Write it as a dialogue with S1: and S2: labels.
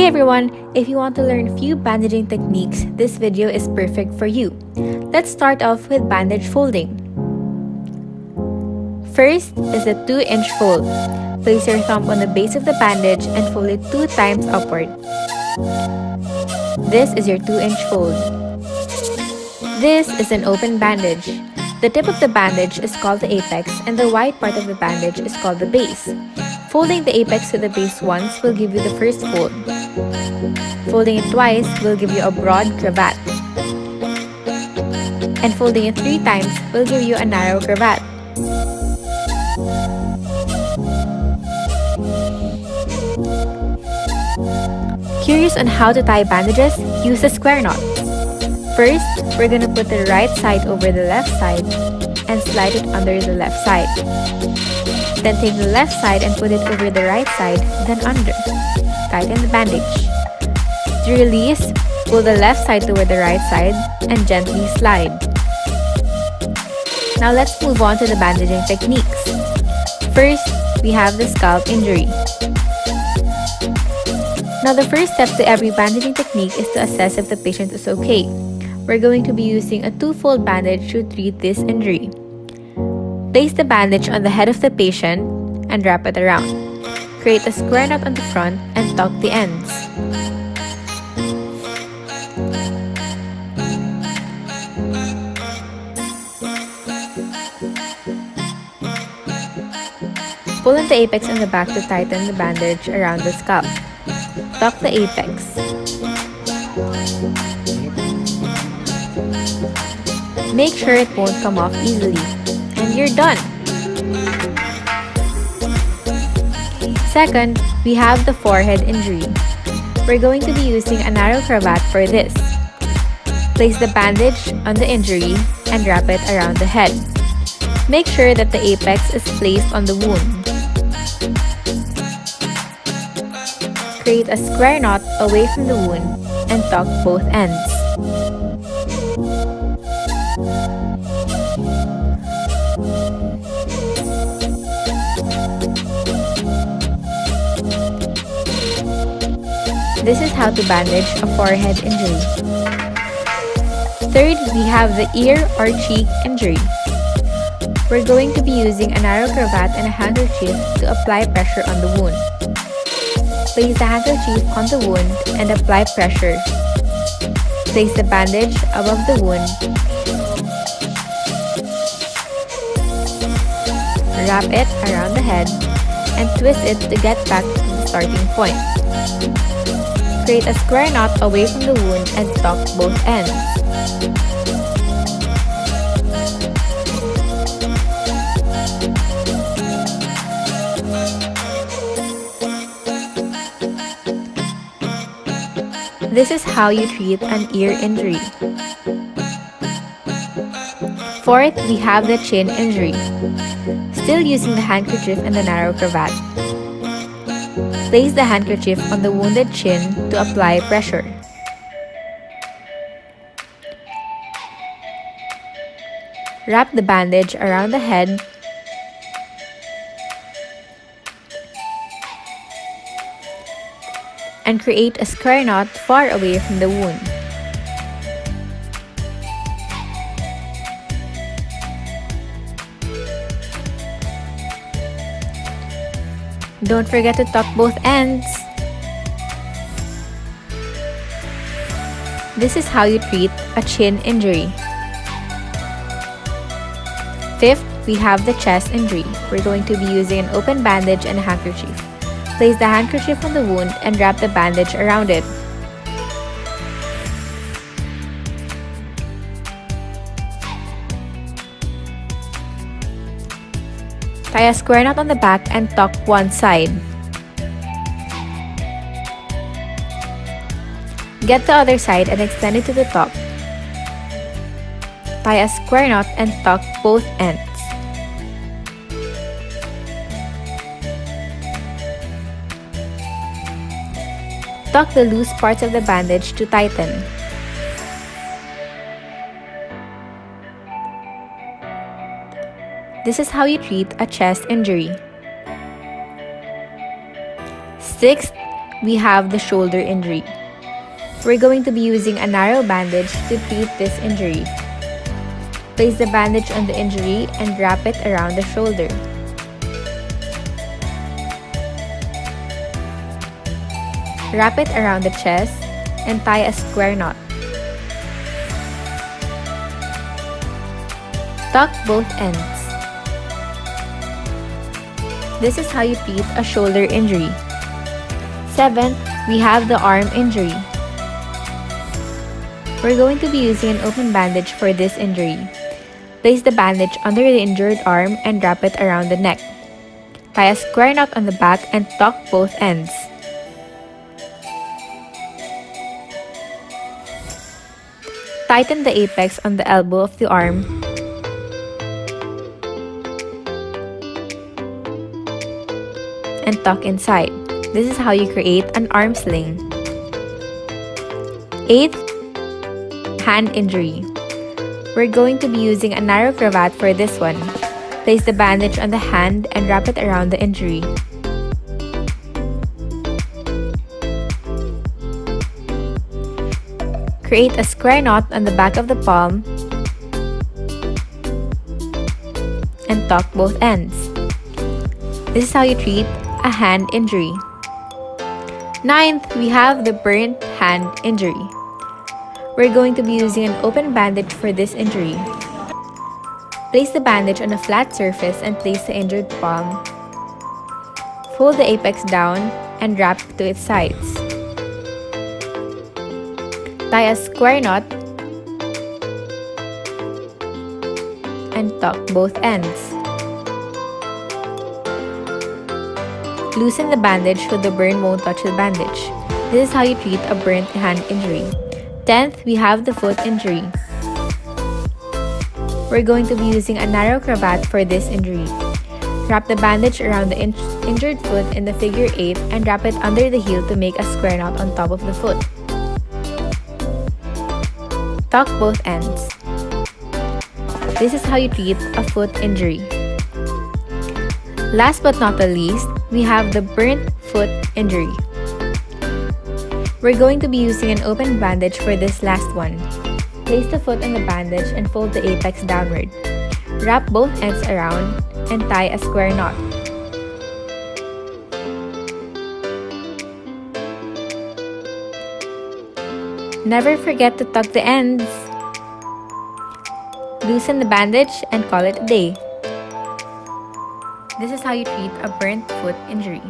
S1: Hey everyone! If you want to learn few bandaging techniques, this video is perfect for you. Let's start off with bandage folding. First is a 2-inch fold. Place your thumb on the base of the bandage and fold it 2 times upward. This is your 2-inch fold. This is an open bandage. The tip of the bandage is called the apex and the wide part of the bandage is called the base. Folding the apex to the base once will give you the first fold. Folding it twice will give you a broad cravat. And folding it 3 times will give you a narrow cravat. Curious on how to tie bandages? Use a square knot. First, we're gonna put the right side over the left side and slide it under the left side. Then take the left side and put it over the right side, then under. Tighten the bandage. To release, pull the left side toward the right side and gently slide. Now let's move on to the bandaging techniques. First, we have the scalp injury. Now the first step to every bandaging technique is to assess if the patient is okay. We're going to be using a 2-fold bandage to treat this injury. Place the bandage on the head of the patient and wrap it around. Create a square knot on the front and tuck the ends. Pull on the apex on the back to tighten the bandage around the scalp. Tuck the apex. Make sure it won't come off easily. And you're done! Second, we have the forehead injury. We're going to be using a narrow cravat for this. Place the bandage on the injury and wrap it around the head. Make sure that the apex is placed on the wound. Create a square knot away from the wound and tuck both ends. This is how to bandage a forehead injury. Third, we have the ear or cheek injury. We're going to be using a narrow cravat and a handkerchief to apply pressure on the wound. Place the handkerchief on the wound and apply pressure. Place the bandage above the wound. Wrap it around the head and twist it to get back to the starting point. Create a square knot away from the wound and tuck both ends. This is how you treat an ear injury. Fourth, we have the chin injury. Still using the handkerchief and the narrow cravat. Place the handkerchief on the wounded chin to apply pressure. Wrap the bandage around the head and create a square knot far away from the wound. Don't forget to tuck both ends. This is how you treat a chin injury. Fifth, we have the chest injury. We're going to be using an open bandage and a handkerchief. Place the handkerchief on the wound and wrap the bandage around it. Tie a square knot on the back and tuck one side. Get the other side and extend it to the top. Tie a square knot and tuck both ends. Tuck the loose parts of the bandage to tighten. This is how you treat a chest injury. Sixth, we have the shoulder injury. We're going to be using a narrow bandage to treat this injury. Place the bandage on the injury and wrap it around the shoulder. Wrap it around the chest and tie a square knot. Tuck both ends. This is how you treat a shoulder injury. 7th, we have the arm injury. We're going to be using an open bandage for this injury. Place the bandage under the injured arm and wrap it around the neck. Tie a square knot on the back and tuck both ends. Tighten the apex on the elbow of the arm and tuck inside. This is how you create an arm sling. 8th, hand injury. We're going to be using a narrow cravat for this one. Place the bandage on the hand and wrap it around the injury. Create a square knot on the back of the palm and tuck both ends. This is how you treat a hand injury. 9th, we have the burnt hand injury. We're going to be using an open bandage for this injury. Place the bandage on a flat surface and place the injured palm. Fold the apex down and wrap to its sides. Tie a square knot and tuck both ends. Loosen the bandage so the burn won't touch the bandage. This is how you treat a burnt hand injury. 10th, we have the foot injury. We're going to be using a narrow cravat for this injury. Wrap the bandage around the injured foot in the figure 8 and wrap it under the heel to make a square knot on top of the foot. Tuck both ends. This is how you treat a foot injury. Last but not the least, we have the burnt foot injury. We're going to be using an open bandage for this last one. Place the foot on the bandage and fold the apex downward. Wrap both ends around and tie a square knot. Never forget to tuck the ends. Loosen the bandage and call it a day. This is how you treat a burnt foot injury.